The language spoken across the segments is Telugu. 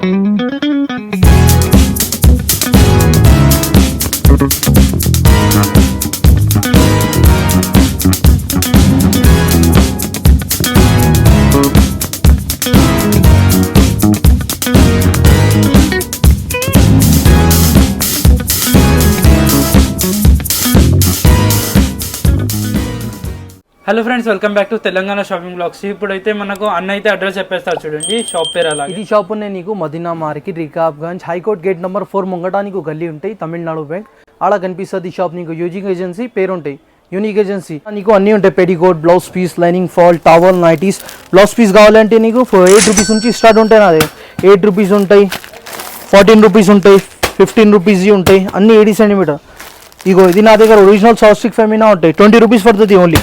Hello friends, welcome back to Telangana shopping blogs. ఇప్పుడైతే మనకు అన్న అయితే అడ్రస్ చెప్పేస్తారు చూడండి. షాప్ పేరు అలా ఇది షాప్ ఉన్నాయి నీకు Madina market, Rikabganj, high court gate number 4 ముంగట నీకు గల్లీ ఉంటాయి. తమిళనాడు బ్యాంక్ ఆడ కనిపిస్తుంది షాప్. నీకు యూజింగ్ ఏజెన్సీ పేరు ఉంటాయి, యూనిక్ ఏజెన్సీ. నీకు అన్నీ ఉంటాయి, petticoat, blouse piece, lining, fall, towel, nighties. Blouse piece కావాలంటే నీకు 8 రూపీస్ నుంచి స్టార్ట్ ఉంటాయి. నాదే 8 రూపీస్ ఉంటాయి, 14 రూపీస్ ఉంటాయి, 15 రూపీస్ ఉంటాయి, అన్ని 80 సెంటీమీటర్. ఇగో ఇది నా దగ్గర ఒరిజినల్ సాస్టిక్ ఫెమినా ఉంటాయి. 20 రూపీస్ పడుతుంది ఓన్లీ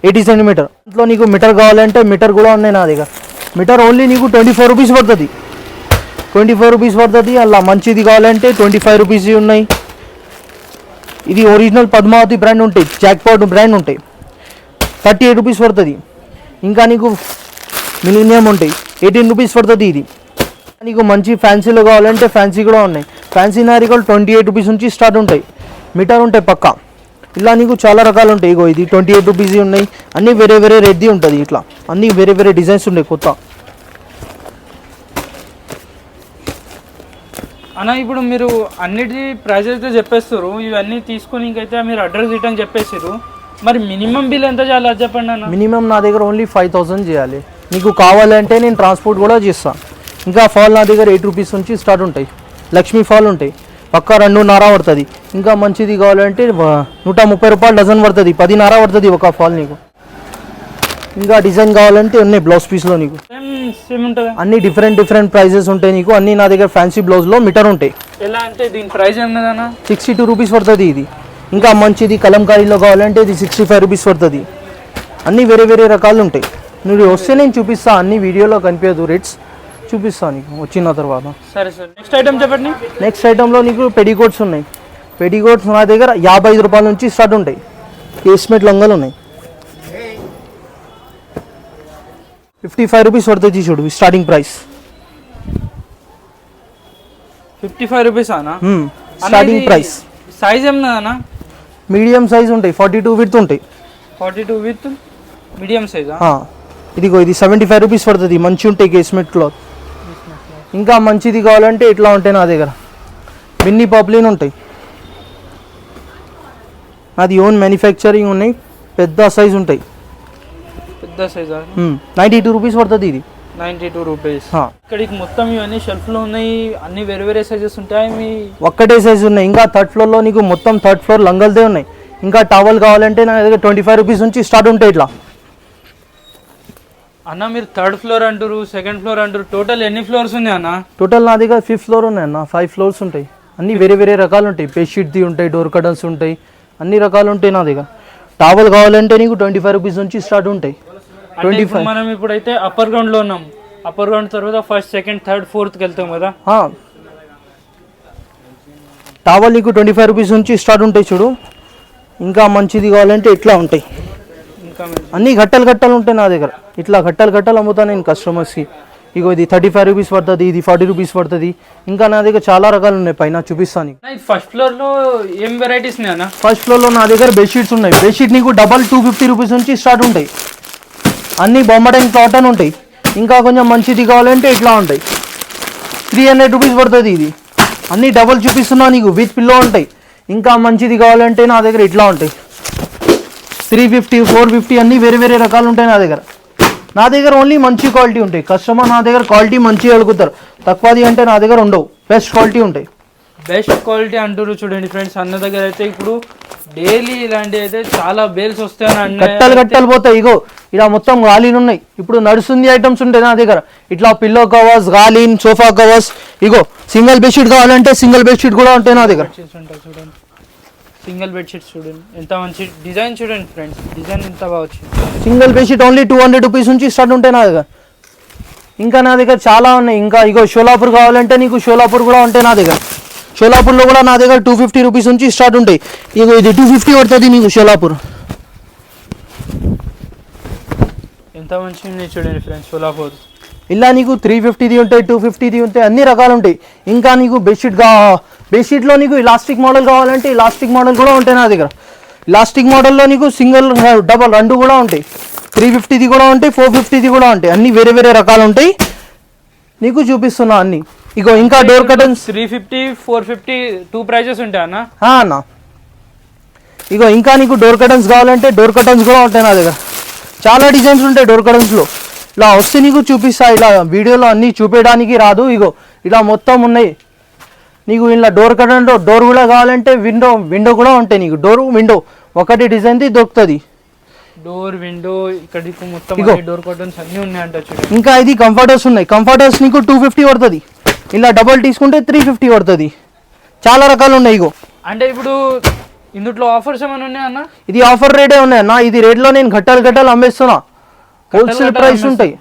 80 సెంటీమీటర్. ఇంట్లో నీకు మీటర్ కావాలంటే మీటర్ కూడా ఉన్నాయి నా దగ్గర. మీటర్ ఓన్లీ నీకు 24 రూపీస్ పడుతుంది, 24 రూపీస్ పడుతుంది. అలా మంచిది కావాలంటే 25 రూపీస్ ఉన్నాయి. ఇది ఒరిజినల్ పద్మావతి బ్రాండ్ ఉంటాయి, జాక్పాట్ బ్రాండ్ ఉంటాయి, 38 రూపీస్ పడుతుంది. ఇంకా నీకు మిలీనియం ఉంటాయి, 18 రూపీస్ పడుతుంది. ఇది నీకు మంచి ఫ్యాన్సీలో కావాలంటే ఫ్యాన్సీ కూడా ఉన్నాయి. ఫ్యాన్సీ నారికల్ 28 రూపీస్ నుంచి స్టార్ట్ ఉంటాయి, మీటర్ ఉంటాయి పక్కా. ఇలా నీకు చాలా రకాలు ఉంటాయి. ఇగో ఇది 28 రూపీస్ ఉన్నాయి, అన్నీ వేరే వేరే రేట్ది ఉంటుంది. ఇట్లా అన్నీ వేరే వేరే డిజైన్స్ ఉంటాయి కొత్త. అన్న ఇప్పుడు మీరు అన్నిటి ప్రైస్ అయితే చెప్పేస్తారు, ఇవన్నీ తీసుకొని ఇంకైతే మీరు అడ్రస్ రిటర్న్ చెప్పేసారు. మరి మినిమం బిల్ ఎంత చేయాలి అది చెప్పండి అన్న. మినిమం నా దగ్గర ఓన్లీ 5000 చేయాలి. నీకు కావాలంటే నేను ట్రాన్స్పోర్ట్ కూడా చేస్తాను. ఇంకా ఫాల్ నా దగ్గర 8 రూపీస్ నుంచి స్టార్ట్ ఉంటాయి. లక్ష్మీ ఫాల్ ఉంటాయి, పక్కా 2.5 పడుతుంది. ఇంకా మంచిది కావాలంటే 130 రూపాయలు డజన్ పడుతుంది, 10.5 పడుతుంది ఒక ఫాల్ నీకు. ఇంకా డిజైన్ కావాలంటే ఉన్నాయి బ్లౌజ్ పీస్లో నీకు అన్ని డిఫరెంట్ డిఫరెంట్ ప్రైజెస్ ఉంటాయి నీకు. అన్ని నా దగ్గర ఫ్యాన్సీ బ్లౌజ్లో మీటర్ ఉంటాయి. ఎలా అంటే దీని ప్రైస్ ఏమన్నా 62 రూపీస్ పడుతుంది ఇది. ఇంకా మంచిది కలంకారీలో కావాలంటే ఇది 65 రూపీస్ పడుతుంది. అన్నీ వేరే వేరే రకాలు ఉంటాయి. నువ్వు వస్తే నేను చూపిస్తాను, అన్ని వీడియోలో కనిపించదు రేట్స్ చూపిస్తాను నీకు వచ్చిన తర్వాత. సరే సార్, నెక్స్ట్ ఐటమ్ చెప్పండి. నెక్స్ట్ ఐటెంలో నీకు పెడికోట్స్ ఉన్నాయి. పెడికోట్స్ నా దగ్గర 55 రూపాయల నుంచి స్టార్ట్ ఉంటాయి. కేస్మెట్ లంగాలు ఉన్నాయి, 55 రూపీస్ పడుతుంది. చూడు స్టార్టింగ్ ప్రైస్ 55 రూపీస్ అన్నా స్టార్టింగ్ ప్రైస్. సైజ్ ఏమన్నా మీడియం సైజ్ ఉంటాయి, 42 విత్ ఉంటాయి. 42 విత్ మీడియం సైజ్. ఇదిగో ఇది 75 రూపీస్ పడుతుంది. మంచి ఉంటాయి కేస్మెట్ క్లాత్. ఇంకా మంచిది కావాలంటే ఇట్లా ఉంటాయి నా దగ్గర. మిన్నీ పాప్లిన్ ఉంటాయి, అది ఓన్ మ్యానుఫ్యాక్చరింగ్ ఉన్నాయి. పెద్ద సైజ్ ఉంటాయి, పెద్ద సైజ్ 92 రూపీస్ పడుతుంది ఇది. 92 రూపీస్. ఇక్కడికి మొత్తం ఇవన్నీ షెల్ఫ్లో ఉన్నాయి, అన్ని వేరే వేరే సైజెస్ ఉంటాయి. మీ ఒక్కటే సైజ్ ఉన్నాయి. ఇంకా 3rd ఫ్లోర్లో నీకు మొత్తం 3rd ఫ్లోర్ లంగల్దే ఉన్నాయి. ఇంకా టవల్ కావాలంటే నా దగ్గర 25 రూపీస్ నుంచి స్టార్ట్ ఉంటాయి. ఇట్లా అన్న మీరు 3rd ఫ్లోర్ అంటారు, 2nd ఫ్లోర్ అంటారు, టోటల్ ఎన్ని ఫ్లోర్స్ ఉన్నాయి అన్న? టోటల్ నా దగ్గర 5th ఫ్లోర్ ఉన్నాయి అన్న. 5 ఫ్లోర్స్ ఉంటాయి. అన్ని వేరే వేరే రకాలు ఉంటాయి. బెడ్షీట్ది ఉంటాయి, డోర్ కర్టన్స్ ఉంటాయి, అన్ని రకాలు ఉంటాయి నా దగ్గర. టవల్ కావాలంటే నీకు 25 రూపీస్ నుంచి స్టార్ట్ ఉంటాయి. 25. మనం ఇప్పుడైతే అప్పర్ గ్రౌండ్లో ఉన్నాం. అప్పర్ గ్రౌండ్ తర్వాత 1st, 2nd, 3rd, 4th వెళ్తాం కదా. టవల్ నీకు 25 రూపీస్ నుంచి స్టార్ట్ ఉంటాయి చూడు. ఇంకా మంచిది కావాలంటే ఇట్లా ఉంటాయి. అన్ని గట్టలు గట్టలు ఉంటాయి నా దగ్గర. ఇట్లా గట్టలు గట్టలు అమ్ముతాను నేను కస్టమర్స్కి. ఇగో ఇది 35 రూపీస్ పడుతుంది, ఇది 40 రూపీస్ పడుతుంది. ఇంకా నా దగ్గర చాలా రకాలు ఉన్నాయి, పైన చూపిస్తాను. 1st ఫ్లోర్లో ఏం వెరైటీస్ ఉన్నాయి అన్న? 1st ఫ్లోర్లో నా దగ్గర బెడ్షీట్స్ ఉన్నాయి. బెడ్షీట్ నీకు డబల్ 250 రూపీస్ నుంచి స్టార్ట్ ఉంటాయి. అన్ని బొమ్మటైన్ కాటన్ ఉంటాయి. ఇంకా కొంచెం మంచిది కావాలంటే ఇట్లా ఉంటాయి, 300 రూపీస్ పడుతుంది ఇది. అన్ని డబల్ చూపిస్తున్నా నీకు, విత్ పిల్లో ఉంటాయి. ఇంకా మంచిది కావాలంటే నా దగ్గర ఇట్లా ఉంటాయి, 350, 450 అన్నీ వేరే వేరే రకాలు ఉంటాయి నా దగ్గర. నా దగ్గర ఓన్లీ మంచి క్వాలిటీ ఉంటాయి. కస్టమర్ నా దగ్గర క్వాలిటీ మంచిగా అడుగుతారు. తక్కువది అంటే నా దగ్గర ఉండవు, బెస్ట్ క్వాలిటీ ఉంటాయి. బెస్ట్ క్వాలిటీ అంటారు చూడండి ఫ్రెండ్స్. అన్న దగ్గర అయితే ఇప్పుడు డైలీ ఇలాంటి అయితే చాలా బేల్స్ వస్తాయని గట్టలు గట్టలు పోతాయి. ఇగో ఇలా మొత్తం గాలీలు ఉన్నాయి. ఇప్పుడు నడుస్తుంది ఐటమ్స్ ఉంటాయి నా దగ్గర. ఇట్లా పిల్లో కవర్స్, గాలీన్, సోఫా కవర్స్. ఇగో సింగిల్ బెడ్షీట్ కావాలంటే సింగిల్ బెడ్షీట్ కూడా ఉంటాయి నా దగ్గర. చూడండి సింగిల్ బెడ్షీట్ చూడండి ఎంత మంచి డిజైన్. చూడండి ఫ్రెండ్స్, డిజైన్ ఎంత బాగా వచ్చింది. సింగిల్ బెడ్షీట్ ఓన్లీ 200 రూపీస్ నుంచి స్టార్ట్ ఉంటాయి నా దగ్గర. ఇంకా నా దగ్గర చాలా ఉన్నాయి. ఇంకా ఇగో షోలాపూర్ కావాలంటే నీకు షోలాపూర్ కూడా ఉంటాయి నా దగ్గర. షోలాపూర్లో కూడా నా దగ్గర 250 రూపీస్ నుంచి స్టార్ట్ ఉంటాయి. ఇగో ఇది 250 పడుతుంది నీకు షోలాపూర్. ఎంత మంచిగా ఉన్నాయి చూడండి ఫ్రెండ్స్ షోలాపూర్. ఇలా నీకు 350ది ఉంటాయి, 250ది ఉంటాయి, అన్ని రకాలు ఉంటాయి. ఇంకా నీకు బెడ్షీట్లో నీకు ఇలాస్టిక్ మోడల్ కావాలంటే ఇలాస్టిక్ మోడల్ కూడా ఉంటాయి నా దగ్గర. ఇలాస్టిక్ మోడల్లో నీకు సింగిల్ డబల్ రెండు కూడా ఉంటాయి. 350ది కూడా ఉంటాయి, 450ది కూడా ఉంటాయి. అన్ని వేరే వేరే రకాలు ఉంటాయి. నీకు చూపిస్తున్నా అన్ని. ఇగో ఇంకా డోర్ కర్టన్స్ 350, 450 టూ ప్రైజెస్ ఉంటాయి అన్న. అన్న ఇగో ఇంకా నీకు డోర్ కర్టన్స్ కావాలంటే డోర్ కర్టన్స్ కూడా ఉంటాయి నా దగ్గర. చాలా డిజైన్స్ ఉంటాయి డోర్ కర్టన్స్లో. ఇలా వస్తే నీకు చూపిస్తా. ఇలా వీడియోలో అన్నీ చూపించడానికి రాదు. ఇగో ఇలా మొత్తం ఉన్నాయి. నీకు ఇలా డోర్ కర్టన్ డోర్ కూడా కావాలంటే విండో కూడా ఉంటాయి. నీకు డోర్ విండో ఒకటి డిజైన్ది దొరుకుతుంది. డోర్ విండో ఇక్కడ మొత్తం డోర్ కర్టన్స్ అన్నీ ఉన్నాయంట చూడండి. ఇంకా ఇది కంఫర్టర్స్ ఉన్నాయి. కంఫర్టర్స్ నీకు 250 పడుతుంది. ఇలా డబల్ తీసుకుంటే 350 పడుతుంది. చాలా రకాలు ఉన్నాయి. ఇగో అంటే ఇప్పుడు ఇందులో ఆఫర్స్ ఏమైనా ఉన్నాయా అన్న? ఇది ఆఫర్ రేటే ఉన్నాయి అన్న. ఇది రేట్లో నేను గట్టాలు అమ్మేస్తున్నా. హోల్సేల్ ప్రైస్ ఉంటాయి.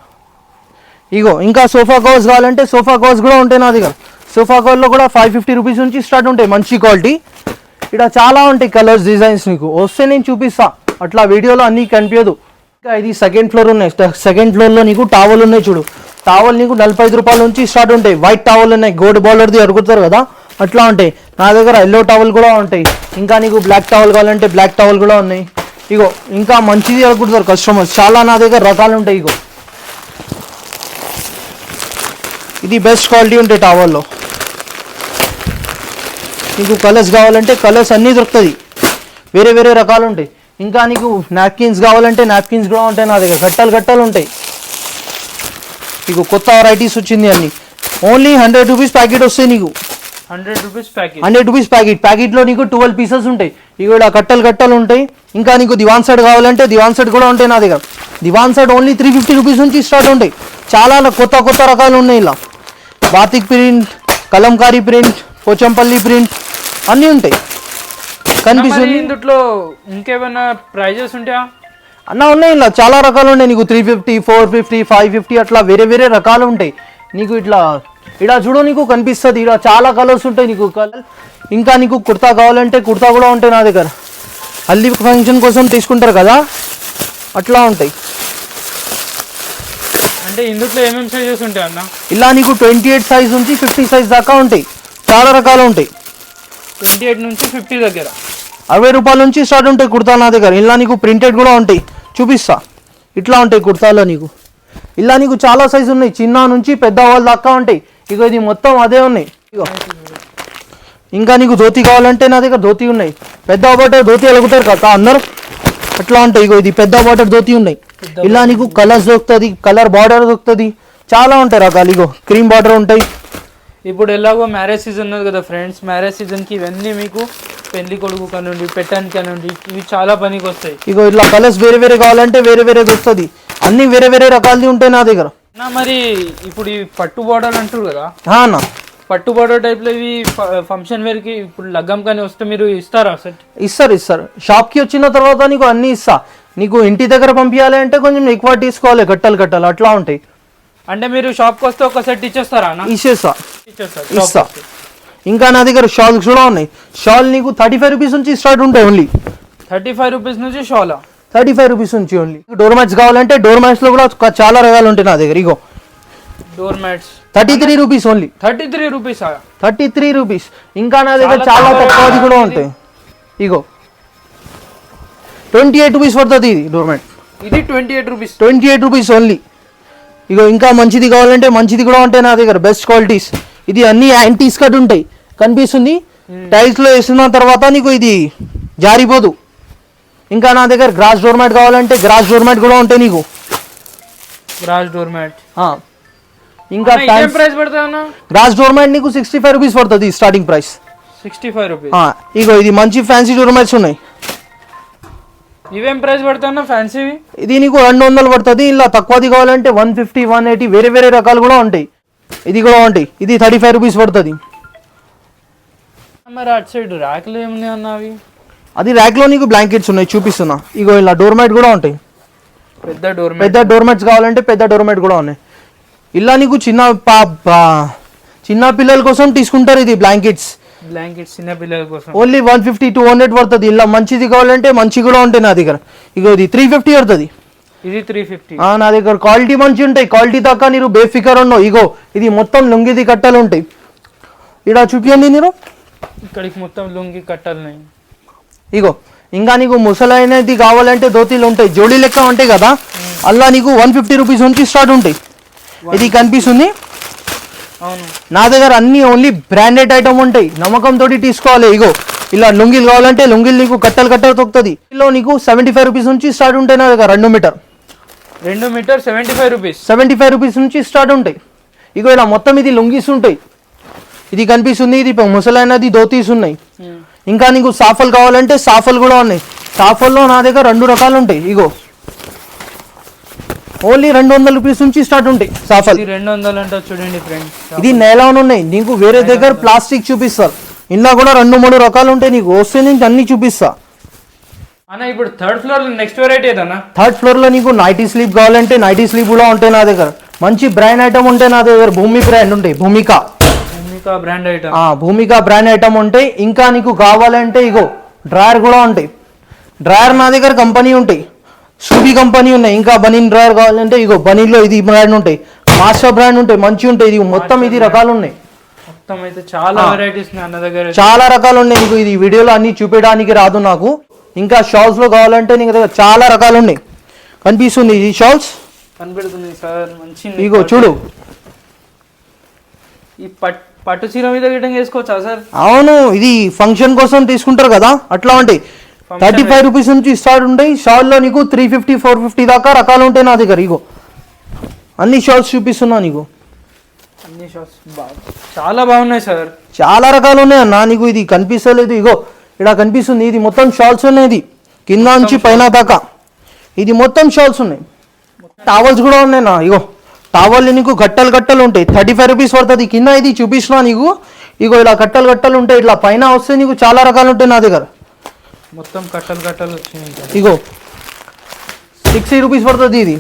ఇగో ఇంకా సోఫా కవర్స్ కావాలంటే సోఫా కవర్స్ కూడా ఉంటాయి నా దగ్గర. సోఫా కవర్లో కూడా 550 రూపీస్ నుంచి స్టార్ట్ ఉంటాయి. మంచి క్వాలిటీ. ఇక్కడ చాలా ఉంటాయి కలర్స్ డిజైన్స్. నీకు వస్తే నేను చూపిస్తా. అట్లా వీడియోలో అన్నీ కనిపించదు. ఇంకా ఇది సెకండ్ ఫ్లోర్ ఉన్నాయి. సెకండ్ ఫ్లోర్లో నీకు టవల్ ఉన్నాయి చూడు. టవల్ నీకు 45 రూపాయల నుంచి స్టార్ట్ ఉంటాయి. వైట్ టవల్ ఉన్నాయి, గోల్డ్ బార్డర్ది అడుగుతారు కదా, అట్లా ఉంటాయి నా దగ్గర. ఎల్లో టవల్ కూడా ఉంటాయి. ఇంకా నీకు బ్లాక్ టవల్ కావాలంటే బ్లాక్ టవల్ కూడా ఉన్నాయి. ఇగో ఇంకా మంచిది అడుగుతారు కస్టమర్స్. చాలా నా దగ్గర రకాలు ఉంటాయి. ఇగో ఇది బెస్ట్ క్వాలిటీ ఉంటాయి టవల్లో. నీకు కలర్స్ కావాలంటే కలర్స్ అన్నీ దొరుకుతుంది. వేరే వేరే రకాలు ఉంటాయి. ఇంకా నీకు నాప్కిన్స్ కావాలంటే నాప్కిన్స్ కూడా ఉంటాయి నా దగ్గర. గట్టాలు ఉంటాయి. నీకు కొత్త వెరైటీస్ వచ్చింది అన్ని. ఓన్లీ 100 రూపీస్ ప్యాకెట్ వస్తాయి నీకు. 100 రూపీస్ ప్యాకెట్. 100 rupees packet. ప్యాకెట్లో నీకు 12 పీసెస్ ఉంటాయి. ఇవి కూడా కట్టలు ఉంటాయి. ఇంకా నీకు దివాన్ సెట్ కావాలంటే దివాన్ సెట్ కూడా ఉంటాయి నా దగ్గర. దివాన్ సెట్ ఓన్లీ 350 రూపీస్ నుంచి స్టార్ట్ ఉంటాయి. చాలా కొత్త రకాలు ఉన్నాయి. ఇలా batik print, Kalamkari print, Pochampalli print అన్నీ ఉంటాయి. కనిపిస్తుంది. ఇందులో ఇంకేమైనా ప్రైజెస్ ఉంటాయా అన్న? ఉన్నాయి. ఇలా చాలా రకాలు ఉన్నాయి. నీకు 350, 450, 550 అట్లా వేరే వేరే రకాలు ఉంటాయి. నీకు ఇలా చూడు నీకు కనిపిస్తుంది. ఇలా చాలా కలర్స్ ఉంటాయి నీకు. ఇంకా నీకు కుర్తా కావాలంటే కుర్తా కూడా ఉంటాయి నా దగ్గర. హల్దీ ఫంక్షన్ కోసం తీసుకుంటారు కదా, అట్లా ఉంటాయి. అంటే ఇందులో ఏమేమి సైజెస్ ఉంటాయి అన్న? ఇలా నీకు 28 సైజ్ నుంచి 50 సైజ్ దాకా ఉంటాయి. చాలా రకాలు ఉంటాయి. 28 నుంచి 50 దగ్గర 60 రూపాయల నుంచి స్టార్ట్ ఉంటాయి కుర్తా నా దగ్గర. ఇలా నీకు ప్రింటెడ్ కూడా ఉంటాయి. చూపిస్తా. ఇట్లా ఉంటాయి కుర్తాలో నీకు. ఇలా నీకు చాలా సైజు ఉన్నాయి. చిన్న నుంచి పెద్ద వాళ్ళ దాకా ఉంటాయి. ఇక ఇది మొత్తం అదే ఉన్నాయి. ఇగో ఇంకా నీకు ధోతి కావాలంటే నా దగ్గర ధోతి ఉన్నాయి. పెద్ద బాటర్ ధోతి అడుగుతారు కదా అందరు, అట్లా ఉంటాయి. ఇగో ఇది పెద్ద బాటర్ ధోతి ఉన్నాయి. ఇలా నీకు కలర్స్ దొరుకుతుంది, కలర్ బార్డర్ దొరుకుతుంది. చాలా ఉంటాయి రకాలు. ఇగో క్రీమ్ బార్డర్ ఉంటాయి. ఇప్పుడు ఎలాగో మ్యారేజ్ సీజన్ ఉన్నది కదా ఫ్రెండ్స్. మ్యారేజ్ సీజన్కి ఇవన్నీ మీకు పెళ్లి కొడుకు కానివ్వండి, పెట్టడానికి కానివ్వండి, ఇవి చాలా పనికి వస్తాయి. ఇగో ఇట్లా కలర్స్ వేరే వేరే కావాలంటే వేరే వేరే దొరుకుతుంది. అన్ని వేరే వేరే రకాలది ఉంటాయి నా దగ్గర. మరి ఇప్పుడు ఈ పట్టు బార్డర్ అంటారు కదా అన్న, పట్టు బార్డర్ టైప్లో ఇవి ఫంక్షన్ వేర్కి ఇప్పుడు లగ్గం కానీ వస్తే మీరు ఇస్తారా సెట్? ఇస్తారు. షాప్కి వచ్చిన తర్వాత నీకు అన్నీ ఇస్తా. నీకు ఇంటి దగ్గర పంపించాలి అంటే కొంచెం ఎక్కువ తీసుకోవాలి. కట్టాలు అట్లా ఉంటాయి. అంటే మీరు షాప్కి వస్తే ఒక సెట్ ఇచ్చేస్తారా అన్న? ఇస్తా. ఇంకా నా దగ్గర షాల్స్ కూడా ఉన్నాయి. షాల్ నీకు 35 రూపీస్ నుంచి స్టార్ట్ ఉంటాయి. ఓన్లీ 35 రూపీస్ నుంచి షాలా? 35 రూపీస్ నుంచి ఓన్లీ. డోర్ మ్యాట్స్ కావాలంటే డోర్ మ్యాట్స్ లో కూడా చాలా రకాలు ఉంటాయి నా దగ్గర. ఇగో డోర్ మ్యాట్స్ 33 రూపీస్ ఓన్లీ. 33 రూపీసా? 33 రూపీస్. ఇంకా నా దగ్గర చాలా తక్కువది కూడా ఉంటాయి. ఇగో 28 రూపీస్ పడుతుంది ఇది డోర్ మ్యాట్. ఇది 28 రూపీస్. 28 rupees only. ఇగో ఇంకా మంచిది కావాలంటే మంచిది కూడా ఉంటాయి నా దగ్గర. Best qualities. ఇది అన్ని యాంటీస్ కట్ ఉంటాయి. కనిపిస్తుంది. టైల్స్ లో వేసిన తర్వాత నీకు ఇది జారిపోదు. ఇంకా నా దగ్గర గ్రాస్ డోర్ మ్యాట్ కావాలంటే గ్రాస్ డోర్ మ్యాట్ కూడా ఉంటాయి నీకు. గ్రాస్ డోర్ మ్యాట్ ఇంకా ప్రైస్ పడుతుందన్న? గ్రాస్ డోర్ మ్యాట్ నీకు 65 రూపీస్ పడుతుంది స్టార్టింగ్ ప్రైస్. 65 రూపీస్. ఇగో ఇది మంచి ఫ్యాన్సీ డోర్ మ్యాట్స్ ఉన్నాయి. ఇవేం ప్రైస్ పడుతుందన్న ఫ్యాన్సీవి? ఇది నీకు 200 పడుతుంది. ఇలా తక్కువది కావాలంటే 150, 180 వేరే వేరే రకాలు కూడా ఉంటాయి. ఇది కూడా ఉంటాయి. ఇది 35 రూపీస్ పడుతుంది. మరి అటు సైడ్ ర్యాక్లు ఏమున్నాయి అన్న? అవి అది ర్యాక్లో నీకు బ్లాంకెట్స్ ఉన్నాయి. చూపిస్తున్నా. ఇగో ఇలా డోర్ మ్యాట్ కూడా ఉంటాయి. పెద్ద డోర్ మ్యాట్స్ కావాలంటే పెద్ద డోర్ మ్యాట్ కూడా ఉన్నాయి. ఇలా నీకు చిన్న పిల్లల కోసం తీసుకుంటారు. ఇది బ్లాంకెట్స్ చిన్న పిల్లల కోసం ఓన్లీ 150, 200 పడుతుంది. ఇలా మంచిది కావాలంటే మంచి కూడా ఉంటాయి నా దగ్గర. ఇగో ఇది 350 పడుతుంది. ఇది 350. నా దగ్గర క్వాలిటీ మంచి ఉంటాయి, క్వాలిటీ దాకా మీరు బేఫికర్ ఉండవు. ఇగో ఇది మొత్తం లుంగిది కట్టలు ఉంటాయి. ఇక్కడ చూపించండి మీరు, ఇక్కడికి మొత్తం లుంగి కట్టాలి. ఇగో ఇంకా నీకు ముసలైనది కావాలంటే ధోతీలు ఉంటాయి, జోడీ లెక్క ఉంటాయి కదా, అలా నీకు 150 రూపీస్ నుంచి స్టార్ట్ ఉంటాయి. ఇది కనిపిస్తుంది. అవును, నా దగ్గర అన్ని ఓన్లీ బ్రాండెడ్ ఐటమ్ ఉంటాయి, నమ్మకంతో తీసుకోవాలి. ఇగో ఇలా లుంగిలు కావాలంటే లుంగిలు నీకు కట్టలు కట్టలు తొక్కుతుంది. ఇలా నీకు 75 రూపీస్ నుంచి స్టార్ట్ ఉంటాయి. నా దగ్గర 2 మీటర్ 75 రూపీస్, 75 రూపీస్ నుంచి స్టార్ట్ ఉంటాయి. ఇగో ఇలా మొత్తం ఇది లుంగీస్ ఉంటాయి. ఇది కనిపిస్తుంది, ఇది ముసలైనది ధోతీస్ ఉన్నాయి. ఇంకా నీకు సాఫల్ కావాలంటే సాఫల్ కూడా ఉన్నాయి. సాఫల్లో నా దగ్గర 2 రకాలు ఉంటాయి. ఇగో ఓన్లీ 200 రూపీస్ నుంచి స్టార్ట్ ఉంటాయి సాఫల్. 200 అంటే చూడండి ఫ్రెండ్స్, ఇది నైలాన్ ఉన్నాయి. నీకు వేరే దగ్గర ప్లాస్టిక్ చూపిస్తారు, ఇంట్లో కూడా 2-3 రకాలు ఉంటాయి. నీకు వస్తే నుంచి అన్ని చూపిస్తా అన్న. ఇప్పుడు థర్డ్ ఫ్లోర్ నెక్స్ట్ వెరైటీ ఏదన్నా? థర్డ్ ఫ్లోర్ లో నీకు నైటీ స్లీప్ కావాలంటే నైటీ స్లీప్ కూడా ఉంటాయి నా దగ్గర. మంచి బ్రాండ్ ఐటమ్ ఉంటాయి నా దగ్గర. భూమి బ్రాండ్ ఉంటాయి, భూమిక బ్రాండ్ ఐటమ్. భూమిక బ్రాండ్ ఐటమ్ ఉంటాయి. ఇంకా నీకు కావాలంటే ఇగో డ్రాయర్ కూడా ఉంటాయి. డ్రాయర్ నా దగ్గర కంపెనీ ఉంటాయి, సూబీ కంపెనీ ఉన్నాయి. ఇంకా బనీన్ డ్రాయర్ కావాలంటే ఇగో బనీన్లో ఇది బ్రాండ్ ఉంటాయి, మాస్టర్ బ్రాండ్ ఉంటాయి, మంచి ఉంటాయి. ఇది మొత్తం ఇది రకాలు ఉన్నాయి. మొత్తం అయితే చాలా వెరైటీస్ అన్న దగ్గర, చాలా రకాలు ఉన్నాయి. నీకు ఇది వీడియోలో అన్ని చూపించడానికి రాదు నాకు. ఇంకా షాల్స్ లో కావాలంటే నీకు దగ్గర చాలా రకాలు ఉన్నాయి. కనిపిస్తుంది ఇది షాల్స్, కనిపెడుతుంది సార్. మంచి ఇగో చూడు. ఈ పట్టు చీర మీద గిట్టంగా వేసుకోవచ్చా సార్? అవును, ఇది ఫంక్షన్ కోసం తీసుకుంటారు కదా, అట్లా ఉంటాయి. 35 రూపీస్ నుంచి స్టార్ట్ ఉంటాయి. షాల్లో నీకు 350, 450 దాకా రకాలు ఉంటాయి నా దగ్గర. ఇగో అన్ని షాల్స్ చూపిస్తున్నా నీకు. అన్ని షాల్స్ చాలా బాగున్నాయి సార్, చాలా రకాలు ఉన్నాయి అన్న. నీకు ఇది కనిపిస్తలేదు, ఇగో ఇక్కడ కనిపిస్తుంది. ఇది మొత్తం షాల్స్ ఉన్నాయి, ఇది కింద నుంచి పైన దాకా ఇది మొత్తం షాల్స్ ఉన్నాయి. టవల్స్ కూడా ఉన్నాయి నా. ఇగో టవల్ నీకు కట్టలు కట్టలు ఉంటాయి, 35 రూపీస్ పడుతుంది. కింద ఇది చూపిస్తున్నా నీకు. ఇగో ఇలా కట్టలు కట్టలు ఉంటాయి, ఇట్లా పైన వస్తే నీకు చాలా రకాలు ఉంటాయి నా దగ్గర. మొత్తం కట్టలు కట్టలు వచ్చినాయి. ఇగో 60 రూపీస్ పడుతుంది. ఇది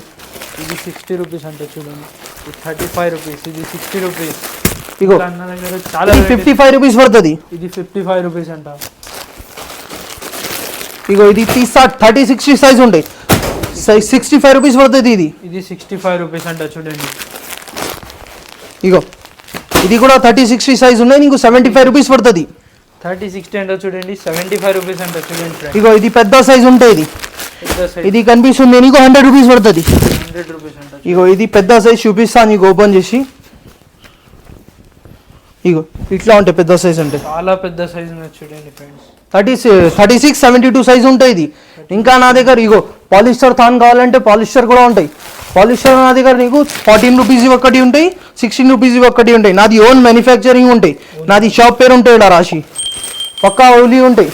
60 రూపీస్ అంటే చూడండి, 35 రూపీస్, ఇది 60 రూపీస్. ఇగో అన్న దగ్గర చాలా 55 రూపీస్ పడుతుంది. ఇది 55 రూపీస్ అంట. ఇగో ఇది 30-60 సైజ్ ఉంటాయి, 65 రూపీస్ పడుతుంది. ఇది 65 రూపీస్ అంట చూడండి. ఇగో ఇది కూడా 30-60 సైజ్ ఉన్నాయి, నీకు 75 రూపీస్ పడుతుంది. 30-60 అంటే చూడండి, 75 రూపీస్ అంట చూడండి ఫ్రెండ్స్. ఇగో ఇది పెద్ద సైజ్ ఉంటాయి. ఇది పెద్ద సైజ్, ఇది కనిపిస్తుంది నీకు 100 రూపీస్ పడుతుంది. 100 రూపీస్ అంట. ఇగో ఇది పెద్ద సైజ్ చూపిస్తా నీకు, ఓపెన్ చేసి. ఇగో ఇట్లా ఉంటాయి పెద్ద సైజ్ అంటే, చాలా పెద్ద సైజ్ ఉంది చూడండి ఫ్రెండ్స్. 36-72 సైజ్ ఉంటాయి ఇది. ఇంకా నా దగ్గర ఇగో పాలిస్టర్ థాన్ కావాలంటే పాలిస్టర్ కూడా ఉంటాయి. పాలిస్టర్ నా దగ్గర నీకు 14 రూపీస్ ఒకటి ఉంటాయి, 16 రూపీస్ ఒకటి ఉంటాయి. నాది ఓన్ మ్యానుఫ్యాక్చరింగ్ ఉంటాయి, నాది షాప్ పేరు ఉంటాయి ఇలా రాసి. పక్కా ఓలీ ఉంటాయి.